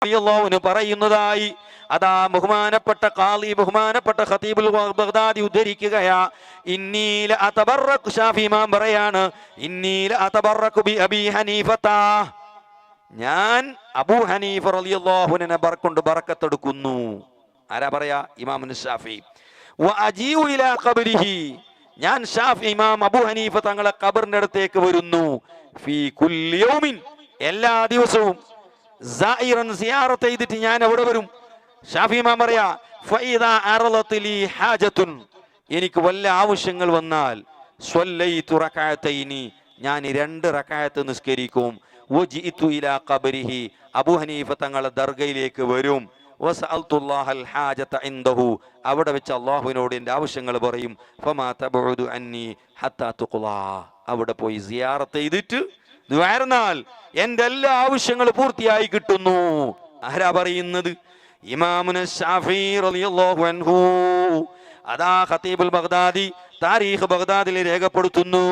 റളിയല്ലാഹു പറയുന്നതായി അതാ ബഹുമാനപ്പെട്ട ഖാളി ബഹുമാനപ്പെട്ട ഖതീബുൽ ബഗ്ദാദി ഉദ്ധരിക്കുകയാ. ഇന്നീല അതബറകു, ഷാഫി ഇമാം പറയാണ്, ഇന്നീല അതബറകു ബി അബീ ഹനീഫത, ഞാൻ അബൂ ഹനീഫ റളിയല്ലാഹു അൻഹു കൊണ്ട് ബറക്കത്തെടുക്കുന്നു. ആരാ പറയാ? ഇമാം ഷാഫി. വ അജീഉ ഇലാ ഖബരിഹി, ഞാൻ ഷാഫി ഇമാം അബൂ ഹനീഫ തങ്ങളെ ഖബറിന്റെ അടുത്തേക്ക് വരുന്നു. ഫീ കുല്ലി യൗമിൻ, എല്ലാ ദിവസവും. സായിറൻ, സിയാറത്ത് ചെയ്തിട്ട് ഞാൻ അവിടെ വരും. ഷാഫി ഇമാം പറയാ, ഫഇദാ അറളത് ലി ഹാജത്തുൻ, എനിക്ക് വല്ല ആവശ്യങ്ങൾ വന്നാൽ, സ്വല്ലൈതു റകഅതൈനി, ഞാൻ 2 റകഅത്ത് നിസ്കരിക്കും. വജിഇതു ഇലാ ഖബരിഹി, അബൂ ഹനീഫ തങ്ങളെ ദർഗയിലേക്ക് വരും. വസഅൽതുല്ലാഹൽ ഹാജത ഇൻദഹു, അവിടെ വെച്ച് അല്ലാഹുവിനോട് എൻ്റെ ആവശ്യങ്ങൾ പറയും. ഫമാ തബഉദു അന്നി ഹത്താ തുഖ്ലാ, അവിടെ പോയി സിയാറത്ത് ചെയ്തിട്ട് ദുആർന്നാൽ എൻ്റെ എല്ലാ ആവശ്യങ്ങളും പൂർത്തിയായി കിട്ടുന്നു. ആരാ പറയുന്നത്? ഇമാമുന ശാഫി റളിയല്ലാഹു അൻഹു. അതാ ഖതീബുൽ ബഗ്ദാദി താരീഖ് ബഗ്ദാദിൽ രേഖപ്പെടുത്തുന്നു,